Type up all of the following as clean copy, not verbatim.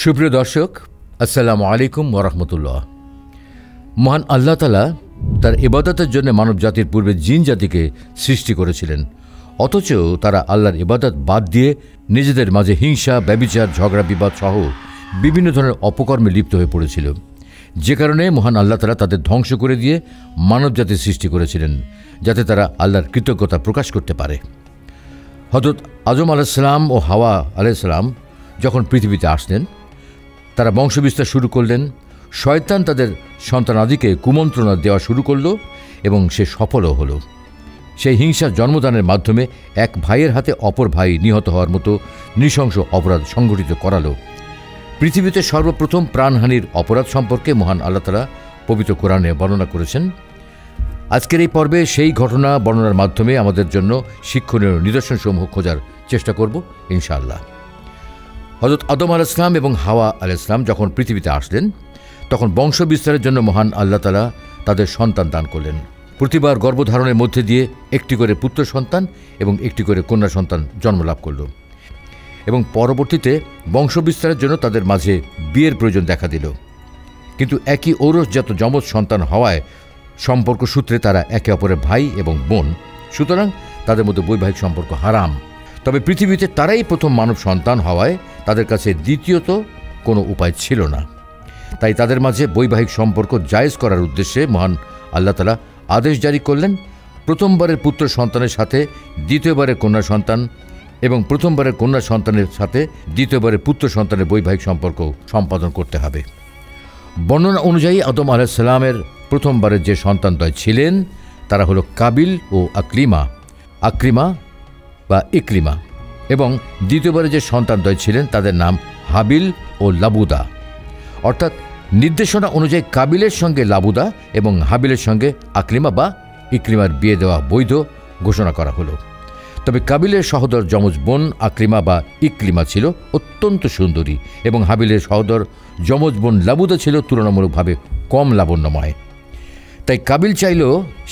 সুপ্রিয় দর্শক, আসসালামু আলাইকুম ওয়া রাহমাতুল্লাহ। মহান আল্লাহ তাআলা তার ইবাদতের জন্য মানব জাতির পূর্বে জিন জাতিকে সৃষ্টি করেছিলেন, অথচ তারা আল্লাহর ইবাদত বাদ দিয়ে নিজেদের মাঝে হিংসা, ব্যভিচার, ঝগড়া বিবাদ সহ বিভিন্ন ধরনের অপকর্মে লিপ্ত হয়ে পড়েছিল, যে কারণে মহান আল্লাহ তাআলা তাদের ধ্বংস করে দিয়ে মানব জাতির সৃষ্টি করেছিলেন, যাতে তারা আল্লাহর কৃতজ্ঞতা প্রকাশ করতে পারে। হযরত আদম আলাইহিস সালাম ও হাওয়া আলাইহিস সালাম যখন পৃথিবীতে আসলেন, তারা বংশবিস্তার শুরু করলেন। শয়তান তাদের সন্তানাদিকে কুমন্ত্রণা দেওয়া শুরু করল এবং সে সফলও হলো। সেই হিংসা জন্মদানের মাধ্যমে এক ভাইয়ের হাতে অপর ভাই নিহত হওয়ার মতো নৃশংস অপরাধ সংঘটিত করালো। পৃথিবীতে সর্বপ্রথম প্রাণহানির অপরাধ সম্পর্কে মহান আল্লাহ তাআলা পবিত্র কোরআনে বর্ণনা করেছেন। আজকের এই পর্বে সেই ঘটনা বর্ণনার মাধ্যমে আমাদের জন্য শিক্ষণীয় নিদর্শনসমূহ খোঁজার চেষ্টা করব ইনশাআল্লাহ। হযরত আদম আলাইহিস সালাম এবং হাওয়া আলাইহিস সালাম যখন পৃথিবীতে আসলেন, তখন বংশ বিস্তারের জন্য মহান আল্লাহ তাআলা তাদের সন্তান দান করলেন। প্রতিবার গর্ভধারণের মধ্যে দিয়ে একটি করে পুত্র সন্তান এবং একটি করে কন্যা সন্তান জন্মলাভ করল, এবং পরবর্তীতে বংশ বিস্তারের জন্য তাদের মাঝে বিয়ের প্রয়োজন দেখা দিল। কিন্তু একই ঔরসজাত যমজ সন্তান হওয়ায় সম্পর্ক সূত্রে তারা একে অপরের ভাই এবং বোন, সুতরাং তাদের মধ্যে বৈবাহিক সম্পর্ক হারাম। তবে পৃথিবীতে তারাই প্রথম মানব সন্তান হওয়ায় তাদের কাছে দ্বিতীয়ত কোনো উপায় ছিল না। তাই তাদের মাঝে বৈবাহিক সম্পর্ক জায়েজ করার উদ্দেশ্যে মহান আল্লাহ তাআলা আদেশ জারি করলেন, প্রথমবারের পুত্র সন্তানের সাথে দ্বিতীয়বারের কন্যা সন্তান এবং প্রথমবারের কন্যা সন্তানের সাথে দ্বিতীয়বারের পুত্র সন্তানের বৈবাহিক সম্পর্ক সম্পাদন করতে হবে। বর্ণনা অনুযায়ী আদম আলাইহিস সালামের প্রথমবারের যে সন্তানদ্বয় ছিলেন তারা হলো কাবিল ও আকরিমা বা ইকরিমা, এবং দ্বিতীয়বারে যে সন্তানদ্বয় ছিলেন তাদের নাম হাবিল ও লাবুদা। অর্থাৎ নির্দেশনা অনুযায়ী কাবিলের সঙ্গে লাবুদা এবং হাবিলের সঙ্গে আকরিমা বা ইকরিমার বিয়ে দেওয়া বৈধ ঘোষণা করা হলো। তবে কাবিলের সহোদর যমজ বোন আকরিমা বা ইকরিমা ছিল অত্যন্ত সুন্দরী, এবং হাবিলের সহোদর যমজ বোন লাবুদা ছিল তুলনামূলকভাবে কম লাবণ্যময়। তাই কাবিল চাইল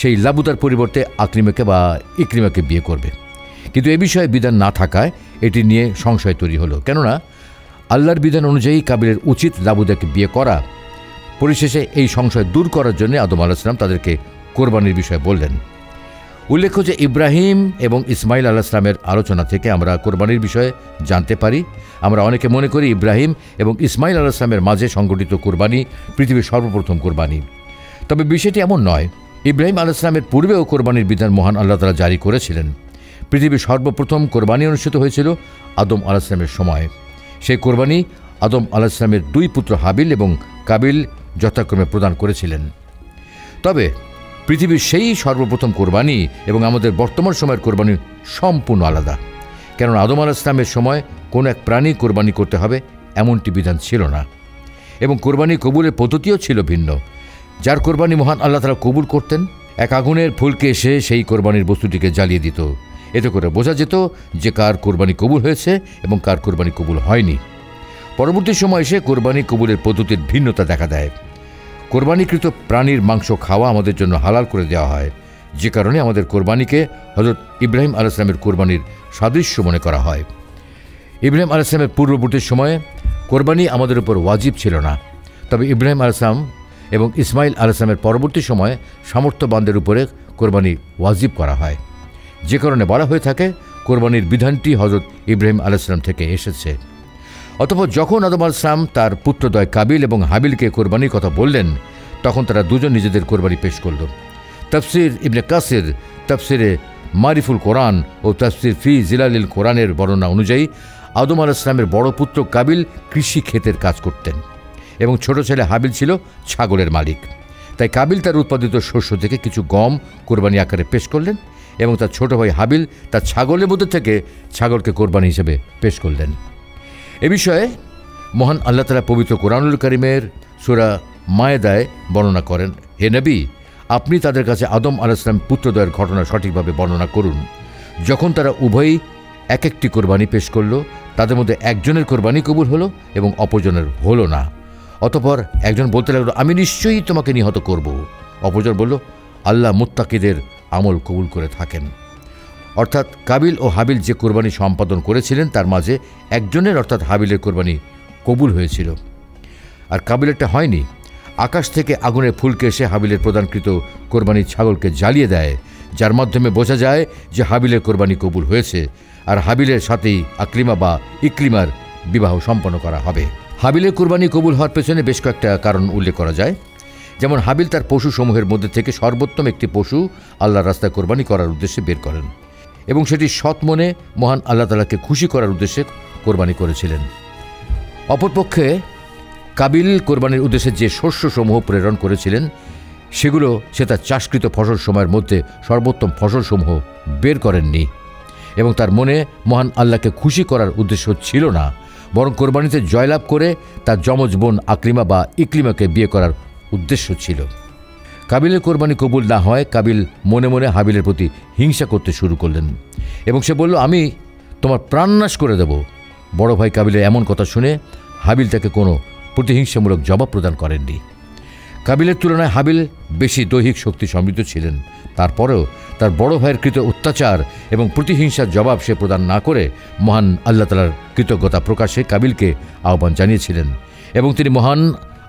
সেই লাবুদার পরিবর্তে আকরিমাকে বা ইকরিমাকে বিয়ে করবে, কিন্তু এ বিষয়ে বিধান না থাকায় এটি নিয়ে সংশয় তৈরি হলো। কেননা আল্লাহর বিধান অনুযায়ী কাবিলের উচিত লাবুদাকে বিয়ে করা। পরিশেষে এই সংশয় দূর করার জন্য আদম আলাইহিস সালাম তাদেরকে কোরবানির বিষয়ে বললেন। উল্লেখ্য যে ইব্রাহিম এবং ইসমাইল আলাইহিস সালামের আলোচনা থেকে আমরা কোরবানির বিষয়ে জানতে পারি। আমরা অনেকে মনে করি ইব্রাহিম এবং ইসমাইল আলাইহিস সালামের মাঝে সংগঠিত কোরবানি পৃথিবীর সর্বপ্রথম কোরবানি। তবে বিষয়টি এমন নয়। ইব্রাহিম আলাইহিস সালামের পূর্বেও কোরবানির বিধান মহান আল্লাহ তাআলা জারি করেছিলেন। পৃথিবীর সর্বপ্রথম কোরবানি অনুষ্ঠিত হয়েছিল আদম আলাইহিস সালামের সময়। সেই কোরবানি আদম আলাইহিস সালামের দুই পুত্র হাবিল এবং কাবিল যথাক্রমে প্রদান করেছিলেন। তবে পৃথিবীর সেই সর্বপ্রথম কোরবানি এবং আমাদের বর্তমান সময়ের কোরবানি সম্পূর্ণ আলাদা। কেননা আদম আলাইহিস সালামের সময় কোনো এক প্রাণী কোরবানি করতে হবে এমনটি বিধান ছিল না, এবং কোরবানি কবুলের পদ্ধতিও ছিল ভিন্ন। যার কোরবানি মহান আল্লাহ তাআলা কবুল করতেন, এক আগুনের ফুলকে এসে সেই কোরবানির বস্তুটিকে জ্বালিয়ে দিত। এতে করে বোঝা যেত যে কার কোরবানি কবুল হয়েছে এবং কার কোরবানি কবুল হয়নি। পরবর্তী সময় এসে কোরবানি কবুলের পদ্ধতির ভিন্নতা দেখা দেয়। কোরবানিকৃত প্রাণীর মাংস খাওয়া আমাদের জন্য হালাল করে দেওয়া হয়, যে কারণে আমাদের কোরবানিকে হযরত ইব্রাহিম আলাইহিস সালামের কোরবানির সাদৃশ্য মনে করা হয়। ইব্রাহিম আলাইহিস সালামের পূর্ববর্তী সময়ে কোরবানি আমাদের উপর ওয়াজিব ছিল না, তবে ইব্রাহিম আলাইহিস সালাম এবং ইসমাইল আলাইহিস সালামের পরবর্তী সময়ে সামর্থ্যবানদের উপরে কোরবানি ওয়াজিব করা হয়, যে কারণে বলা হয়ে থাকে কোরবানির বিধানটি হযরত ইব্রাহিম আলাইহিস সালাম থেকে এসেছে। অতঃপর যখন আদম আলাইহিস সালাম তার পুত্রদ্বয় কাবিল এবং হাবিলকে কোরবানির কথা বললেন, তখন তারা দুজন নিজেদের কোরবানি পেশ করল। তাফসির ইবনে কাসির, তাফসিরে মারিফুল কোরআন ও তাফসির ফি জিলালিল কোরআনের বর্ণনা অনুযায়ী আদম আলাইহিস সালামের বড় পুত্র কাবিল কৃষি ক্ষেতের কাজ করতেন এবং ছোট ছেলে হাবিল ছিল ছাগলের মালিক। তাই কাবিল তার উৎপাদিত শস্য থেকে কিছু গম কোরবানি আকারে পেশ করলেন, এবং তার ছোট ভাই হাবিল তার ছাগলের মধ্যে থেকে ছাগলকে কোরবানি হিসেবে পেশ করলেন। এ বিষয়ে মহান আল্লাহ তাআলা পবিত্র কোরআনুল কারীমের সূরা মায়েদায় বর্ণনা করেন, হে নবী, আপনি তাদের কাছে আদম আলাইহিস সালাম পুত্রদ্বয়ের ঘটনা সঠিকভাবে বর্ণনা করুন। যখন তারা উভয়ই এক একটি কোরবানি পেশ করল, তাদের মধ্যে একজনের কোরবানি কবুল হলো এবং অপরজনের হলো না। অতঃপর একজন বলতে লাগলো, আমি নিশ্চয়ই তোমাকে নিহত করব। অপরজন বলল, আল্লাহ মুত্তাকিদের আমল কবুল করে থাকেন। অর্থাৎ কাবিল ও হাবিল যে কোরবানি সম্পাদন করেছিলেন তার মাঝে একজনের অর্থাৎ হাবিলের কোরবানি কবুল হয়েছিল, আর কাবিলেরটা হয়নি। আকাশ থেকে আগুনের ফুলকে এসে হাবিলের প্রদানকৃত কোরবানির ছাগলকে জ্বালিয়ে দেয়, যার মাধ্যমে বোঝা যায় যে হাবিলের কোরবানি কবুল হয়েছে, আর হাবিলের সাথেই আকলিমা বা ইকলিমার বিবাহ সম্পন্ন করা হবে। হাবিলের কোরবানি কবুল হওয়ার পেছনে বেশ কয়েকটা কারণ উল্লেখ করা যায়। যেমন হাবিল তার পশুসমূহের মধ্যে থেকে সর্বোত্তম একটি পশু আল্লাহর রাস্তায় কোরবানি করার উদ্দেশ্যে বের করেন, এবং সেটি সৎ মনে মহান আল্লাহ তাআলাকে খুশি করার উদ্দেশ্যে কোরবানি করেছিলেন। অপরপক্ষে কাবিল কোরবানির উদ্দেশ্যে যে শস্যসমূহ প্রেরণ করেছিলেন, সেগুলো সে তার চাষকৃত ফসল সময়ের মধ্যে সর্বোত্তম ফসলসমূহ বের করেননি, এবং তার মনে মহান আল্লাহকে খুশি করার উদ্দেশ্য ছিল না, বরং কোরবানিতে জয়লাভ করে তার যমজ বোন আকলিমা বা ইকলিমাকে বিয়ে করার উদ্দেশ্য ছিল। কাবিলের কোরবানি কবুল না হয় কাবিল মনে মনে হাবিলের প্রতি হিংসা করতে শুরু করলেন, এবং সে বলল, আমি তোমার প্রাণনাশ করে দেব। বড় ভাই কাবিলের এমন কথা শুনে হাবিল তাকে কোনো প্রতিহিংসামূলক জবাব প্রদান করেননি। কাবিলের তুলনায় হাবিল বেশি দৈহিক শক্তি সমৃদ্ধ ছিলেন। তারপরেও তার বড় ভাইয়ের কৃত অত্যাচার এবং প্রতিহিংসার জবাব সে প্রদান না করে মহান আল্লাহ তাআলার কৃতজ্ঞতা প্রকাশে কাবিলকে আহ্বান জানিয়েছিলেন, এবং তিনি মহান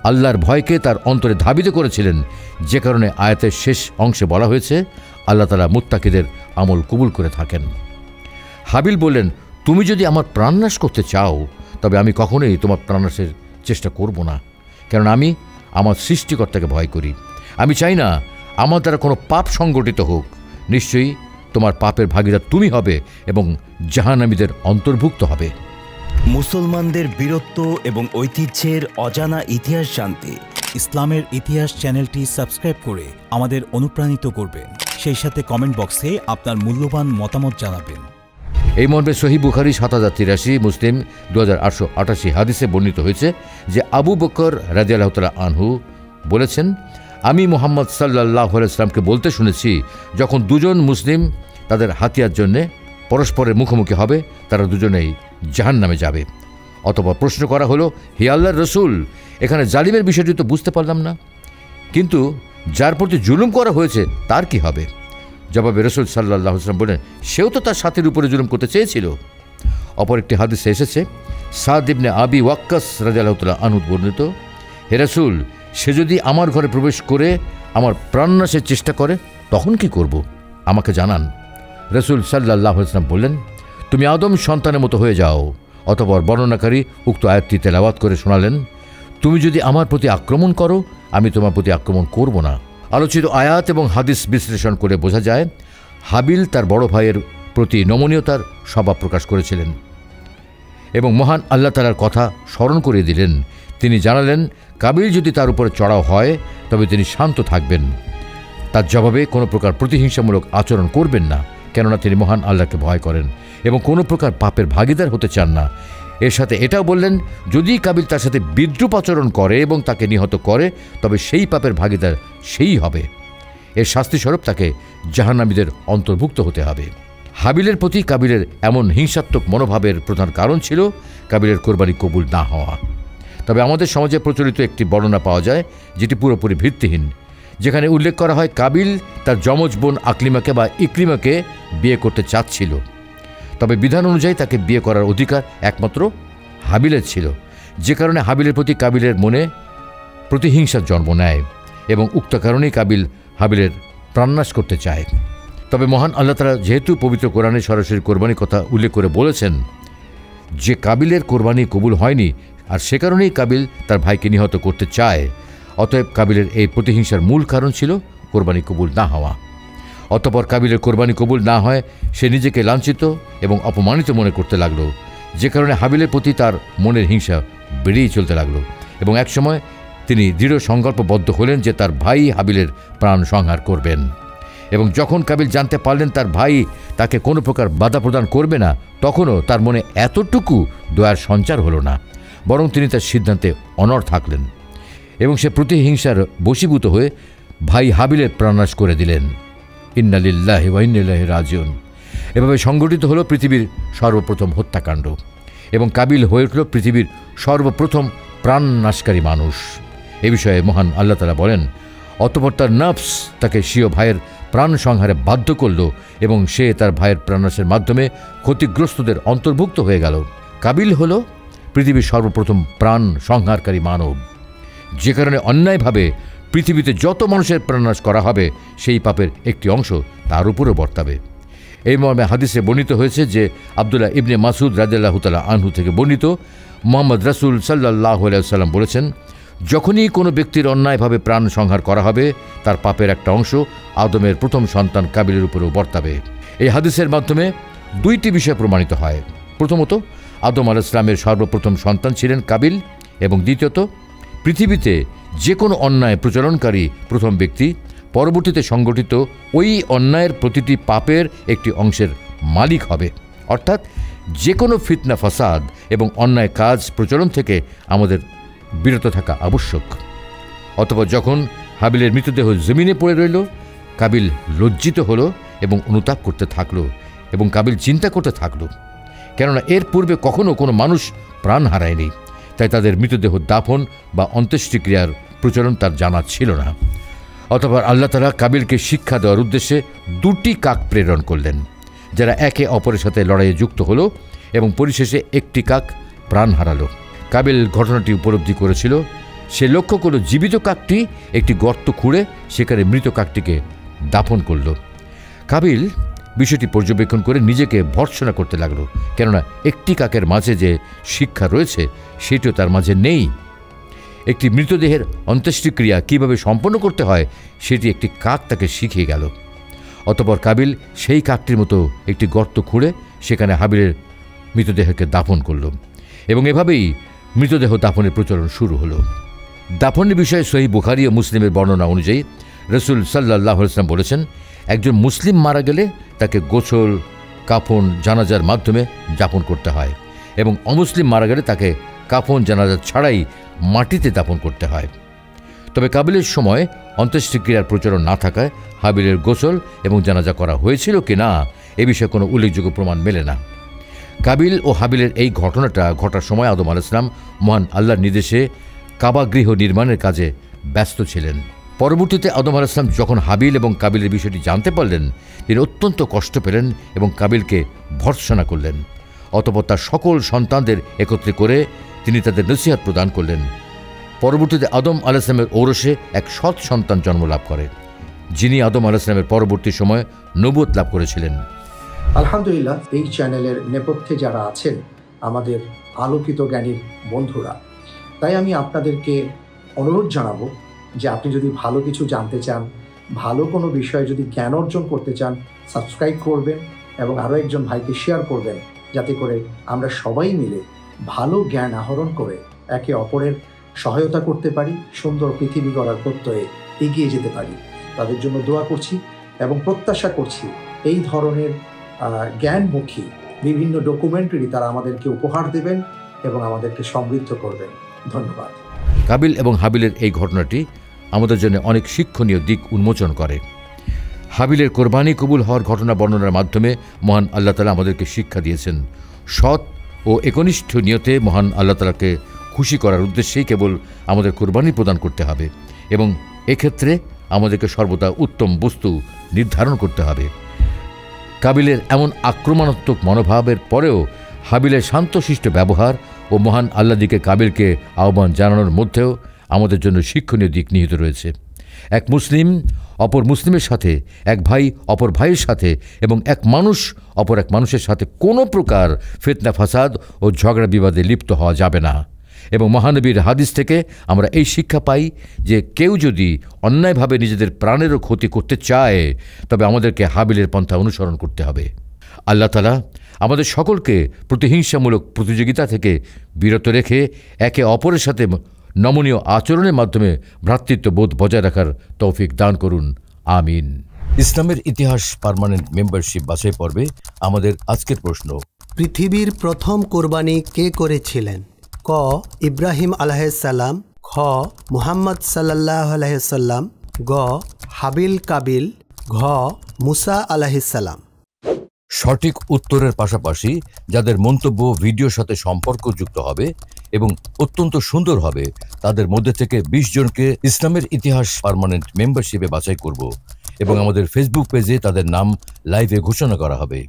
আল্লাহর ভয়কে তার অন্তরে ধাবিত করেছিলেন, যে কারণে আয়াতের শেষ অংশে বলা হয়েছে, আল্লাহ তাআলা মুত্তাকিদের আমল কবুল করে থাকেন। হাবিল বললেন, তুমি যদি আমার প্রাণনাশ করতে চাও তবে আমি কখনোই তোমার প্রাণনাশের চেষ্টা করব না, কারণ আমি আমার সৃষ্টিকর্তাকে ভয় করি। আমি চাই না আমার দ্বারা কোনো পাপ সংগঠিত হোক। নিশ্চয়ই তোমার পাপের ভাগীদার তুমি হবে এবং জাহান্নামীদের অন্তর্ভুক্ত হবে। মুসলমানদের বীরত্ব এবং ঐতিহ্যের অজানা ইতিহাস জানতে ইসলামের ইতিহাস চ্যানেলটি সাবস্ক্রাইব করে আমাদের অনুপ্রাণিত করবেন। সেই সাথে কমেন্ট বক্সে আপনার মূল্যবান মতামত জানাবেন। এই মর্মে সহিহ বুখারী ৭০৮৩, মুসলিম ২৮৮৮ হাদিসে বর্ণিত হয়েছে যে আবু বকর রাদিয়াল্লাহু তাআলা আনহু বলেছেন, আমি মুহাম্মদ সাল্লাল্লাহু আলাইহি ওয়াসাল্লামকে বলতে শুনেছি, যখন দুজন মুসলিম তাদের হাতিয়ার জন্যে পরস্পরের মুখোমুখি হবে, তারা দুজনেই জাহান্নামে যাবে। অতঃপর প্রশ্ন করা হলো, হে আল্লাহর রাসূল, এখানে জালিমের বিষয়টি তো বুঝতে পারলাম না, কিন্তু যার প্রতি জুলুম করা হয়েছে তার কি হবে? জবাবে রাসূল সাল্লাল্লাহু আলাইহি ওয়াসাল্লাম বলেন, সেও তো তার সাথীর উপরে জুলুম করতে চেয়েছিল। অপর একটি হাদিসে এসেছে, সাদ ইবনে আবি ওয়াক্কাস রাদিয়াল্লাহু তাআলা আনহু বর্ণিত, হে রাসূল, সে যদি আমার ঘরে প্রবেশ করে আমার প্রাণনাশের চেষ্টা করে তখন কি করব? আমাকে জানান। রাসূল সাল্লাল্লাহু আলাইহি ওয়াসাল্লাম বললেন, তুমি আদম সন্তানের মতো হয়ে যাও। অতঃপর বর্ণনাকারী উক্ত আয়াতটি তেলাওয়াত করে শোনালেন, তুমি যদি আমার প্রতি আক্রমণ করো আমি তোমার প্রতি আক্রমণ করব না। আলোচিত আয়াত এবং হাদিস বিশ্লেষণ করে বোঝা যায়, হাবিল তার বড় ভাইয়ের প্রতি নমনীয়তার স্বভাব প্রকাশ করেছিলেন এবং মহান আল্লাহ তাআলার কথা স্মরণ করিয়ে দিলেন। তিনি জানালেন, কাবিল যদি তার উপরে চড়াও হয় তবে তিনি শান্ত থাকবেন, তার জবাবে কোনো প্রকার প্রতিহিংসামূলক আচরণ করবেন না, কেননা তিনি মহান আল্লাহকে ভয় করেন এবং কোনো প্রকার পাপের ভাগীদার হতে চান না। এর সাথে এটাও বললেন, যদি কাবিল তার সাথে বিদ্রূপ আচরণ করে এবং তাকে নিহত করে তবে সেই পাপের ভাগীদার সেই হবে। এর শাস্তিস্বরূপ তাকে জাহান্নামীদের অন্তর্ভুক্ত হতে হবে। হাবিলের প্রতি কাবিলের এমন হিংসাত্মক মনোভাবের প্রধান কারণ ছিল কাবিলের কোরবানি কবুল না হওয়া। তবে আমাদের সমাজে প্রচলিত একটি বর্ণনা পাওয়া যায় যেটি পুরোপুরি ভিত্তিহীন, যেখানে উল্লেখ করা হয় কাবিল তার যমজ বোন আকলিমাকে বা ইকলিমাকে বিয়ে করতে চাচ্ছিল, তবে বিধান অনুযায়ী তাকে বিয়ে করার অধিকার একমাত্র হাবিলের ছিল, যে কারণে হাবিলের প্রতি কাবিলের মনে প্রতিহিংসার জন্ম নেয় এবং উক্ত কারণেই কাবিল হাবিলের প্রাণনাশ করতে চায়। তবে মহান আল্লাহ তাআলা যেহেতু পবিত্র কোরআনে সরাসরি কোরবানির কথা উল্লেখ করে বলেছেন যে কাবিলের কোরবানি কবুল হয়নি, আর সে কারণেই কাবিল তার ভাইকে নিহত করতে চায়, অতএব কাবিলের এই প্রতিহিংসার মূল কারণ ছিল কোরবানি কবুল না হওয়া। অতঃপর কাবিলের কোরবানি কবুল না হয় সে নিজেকে লাঞ্ছিত এবং অপমানিত মনে করতে লাগলো, যে কারণে হাবিলের প্রতি তার মনের হিংসা বেড়েই চলতে লাগলো এবং একসময় তিনি দৃঢ় সংকল্পবদ্ধ হলেন যে তার ভাই হাবিলের প্রাণ সংহার করবেন। এবং যখন কাবিল জানতে পারলেন তার ভাই তাকে কোনো প্রকার বাধা প্রদান করবে না, তখনও তার মনে এতটুকু দয়ার সঞ্চার হলো না, বরং তিনি তার সিদ্ধান্তে অনড় থাকলেন এবং সে প্রতিহিংসার বশীভূত হয়ে ভাই হাবিলের প্রাণনাশ করে দিলেন। ইন্না লিল্লাহি ওয়া ইন্না ইলাইহি রাজিউন। এভাবে সংগঠিত হলো পৃথিবীর সর্বপ্রথম হত্যাকাণ্ড এবং কাবিল হয়ে উঠল পৃথিবীর সর্বপ্রথম প্রাণনাশকারী মানুষ। এ বিষয়ে মহান আল্লাহ তাআলা বলেন, অতঃপর তার নফস তাকে স্বীয় ভাইয়ের প্রাণ সংহারে বাধ্য করল এবং সে তার ভাইয়ের প্রাণনাশের মাধ্যমে ক্ষতিগ্রস্তদের অন্তর্ভুক্ত হয়ে গেল। কাবিল হল পৃথিবীর সর্বপ্রথম প্রাণ সংহারকারী মানব, যে কারণে অন্যায়ভাবে পৃথিবীতে যত মানুষের প্রাণনাশ করা হবে সেই পাপের একটি অংশ তার উপরও বর্তাবে। এই মর্মে হাদিসে বর্ণিত হয়েছে যে আব্দুল্লাহ ইবনে মাসুদ রাদিয়াল্লাহু তাআলা আনহু থেকে বর্ণিত, মুহাম্মদ রাসূল সাল্লাল্লাহু আলাইহি ওয়াসাল্লাম বলেছেন, যখনই কোনো ব্যক্তির অন্যায়ভাবে প্রাণ সংহার করা হবে তার পাপের একটা অংশ আদমের প্রথম সন্তান কাবিলের উপরেও বর্তাবে। এই হাদিসের মাধ্যমে দুইটি বিষয় প্রমাণিত হয়। প্রথমত, আদম আলাইহিস সালামের সর্বপ্রথম সন্তান ছিলেন কাবিল, এবং দ্বিতীয়ত, পৃথিবীতে যে কোনো অন্যায় প্রচলনকারী প্রথম ব্যক্তি পরবর্তীতে সংগঠিত ওই অন্যায়ের প্রতিটি পাপের একটি অংশের মালিক হবে। অর্থাৎ যে কোনো ফিতনা ফাসাদ এবং অন্যায় কাজ প্রচলন থেকে আমাদের বিরত থাকা আবশ্যক। অতঃপর যখন হাবিলের মৃতদেহ জমিনে পড়ে রইল, কাবিল লজ্জিত হলো এবং অনুতাপ করতে থাকলো, এবং কাবিল চিন্তা করতে থাকলো, কেননা এর পূর্বে কখনো কোনো মানুষ প্রাণ হারায়নি, তাই তাদের মৃতদেহ দাফন বা অন্ত্যেষ্টিক্রিয়ার প্রচলন তার জানা ছিল না। অতঃপর আল্লাহ তাআলা কাবিলকে শিক্ষা দেওয়ার উদ্দেশ্যে দুটি কাক প্রেরণ করলেন, যারা একে অপরের সাথে লড়াইয়ে যুক্ত হলো এবং পরিশেষে একটি কাক প্রাণ হারালো। কাবিল ঘটনাটি উপলব্ধি করেছিল। সে লক্ষ্য করল জীবিত কাকটি একটি গর্ত খুঁড়ে সেখানে মৃত কাকটিকে দাফন করল। কাবিল বিষয়টি পর্যবেক্ষণ করে নিজেকে ভর্ৎসনা করতে লাগলো, কেননা একটি কাকের মাঝে যে শিক্ষা রয়েছে সেটিও তার মাঝে নেই। একটি মৃতদেহের অন্ত্যেষ্টিক্রিয়া কীভাবে সম্পন্ন করতে হয় সেটি একটি কাক তাকে শিখিয়ে গেল। অতঃপর কাবিল সেই কাকটির মতো একটি গর্ত খুঁড়ে সেখানে হাবিলের মৃতদেহকে দাফন করল, এবং এভাবেই মৃতদেহ দাফনের প্রচলন শুরু হলো। দাফনের বিষয়ে সহিহ বুখারী ও মুসলিমের বর্ণনা অনুযায়ী রাসূল সাল্লাল্লাহু আলাইহি ওয়াসাল্লাম বলেছেন, একজন মুসলিম মারা গেলে তাকে গোসল, কাফন, জানাজার মাধ্যমে দাফন করতে হয়, এবং অমুসলিম মারা গেলে তাকে কাফন, জানাজা ছাড়াই মাটিতে দাফন করতে হয়। তবে কাবিলের সময় অন্ত্যেষ্টিক্রিয়ার প্রচলন না থাকায় হাবিলের গোসল এবং জানাজা করা হয়েছিল কি না এ বিষয়ে কোনো উল্লেখযোগ্য প্রমাণ মেলে না। কাবিল ও হাবিলের এই ঘটনাটা ঘটার সময় আদম আলাইহিস সালাম মহান আল্লাহর নির্দেশে কাবা গৃহ নির্মাণের কাজে ব্যস্ত ছিলেন। পরবর্তীতে আদম আলাইহিস সালাম যখন হাবিল এবং কাবিলের বিষয়টি জানতে পারলেন, তিনি অত্যন্ত কষ্ট পেলেন এবং কাবিলকে ভর্ৎসনা করলেন। অতঃপর তার সকল সন্তানদের একত্রে করে তিনি তাদের নসিহত প্রদান করলেন। পরবর্তীতে আদম আলাইহিস সালামের ঔরসে এক সৎ সন্তান জন্মলাভ করে, যিনি আদম আলাইহিস সালামের পরবর্তী সময়ে নবুয়ত লাভ করেছিলেন। আলহামদুলিল্লাহ, এই চ্যানেলের নেপথ্যে যারা আছেন আমাদের আলোকিত জ্ঞানীর বন্ধুরা, তাই আমি আপনাদেরকে অনুরোধ জানাবো যে আপনি যদি ভালো কিছু জানতে চান, ভালো কোনো বিষয়ে যদি জ্ঞান অর্জন করতে চান, সাবস্ক্রাইব করবেন এবং আরও একজন ভাইকে শেয়ার করবেন, যাতে করে আমরা সবাই মিলে ভালো জ্ঞান আহরণ করে একে অপরের সহায়তা করতে পারি, সুন্দর পৃথিবী গড়ার প্রত্যয়ে এগিয়ে যেতে পারি। তাদের জন্য দোয়া করছি এবং প্রত্যাশা করছি এই ধরনের জ্ঞানমুখী বিভিন্ন ডকুমেন্টারি তারা আমাদেরকে উপহার দেবেন এবং আমাদেরকে সমৃদ্ধ করবেন। ধন্যবাদ। কাবিল এবং হাবিলের এই ঘটনাটি আমাদের জন্য অনেক শিক্ষণীয় দিক উন্মোচন করে। হাবিলের কোরবানি কবুল হওয়ার ঘটনা বর্ণনার মাধ্যমে মহান আল্লাহ তাআলা আমাদেরকে শিক্ষা দিয়েছেন, সৎ ও একনিষ্ঠ নিয়তে মহান আল্লাহ তাআলাকে খুশি করার উদ্দেশ্যেই কেবল আমাদের কোরবানি প্রদান করতে হবে, এবং এক্ষেত্রে আমাদেরকে সর্বদা উত্তম বস্তু নির্ধারণ করতে হবে। কাবিলের এমন আক্রমণাত্মক মনোভাবের পরেও হাবিলের শান্তশিষ্ট ব্যবহার ও মহান আল্লাহ দিকে কাবিলকে আহ্বান জানানোর মধ্যেও আমাদের জন্য শিক্ষণীয় দিক নিহিত রয়েছে। এক মুসলিম অপর মুসলিমের সাথে, এক ভাই অপর ভাইয়ের সাথে এবং এক মানুষ অপর এক মানুষের সাথে কোনো প্রকার ফিতনা ফাসাদ ও ঝগড়া বিবাদে লিপ্ত হওয়া যাবে না। এবং মহানবীর হাদিস থেকে আমরা এই শিক্ষা পাই যে কেউ যদি অন্যায়ভাবে নিজেদের প্রাণেরও ক্ষতি করতে চায়, তবে আমাদেরকে হাবিলের পন্থা অনুসরণ করতে হবে। আল্লাহ তাআলা আমাদের সকলকে প্রতিহিংসামূলক প্রতিযোগিতা থেকে বিরত রেখে একে অপরের সাথে নমনীয় আচরণের মাধ্যমে ভ্রাতৃত্ববোধ বজায় রাখার তৌফিক দান করুন। আমিন। ইসলামের ইতিহাস পার্মানেন্ট মেম্বারশিপ বাছাই পর্বে আমাদের আজকের প্রশ্ন: পৃথিবীর প্রথম কোরবানি কে করেছিলেন? ক. ইব্রাহিম আলাইহিসসালাম, খ. মুহাম্মদ সাল্লাল্লাহু আলাইহি সাল্লাম, গ. হাবিল কাবিল, ঘ. মুসা আলাইহিসসালাম। সঠিক উত্তরের পাশাপাশি যাদের মন্তব্য ভিডিওর সাথে সম্পর্কযুক্ত হবে এবং অত্যন্ত সুন্দর হবে, তাদের মধ্যে থেকে 20 জনকে ইসলামের ইতিহাস পার্মানেন্ট মেম্বারশিপে বাছাই করব এবং আমাদের ফেসবুক পেজে তাদের নাম লাইভে ঘোষণা করা হবে।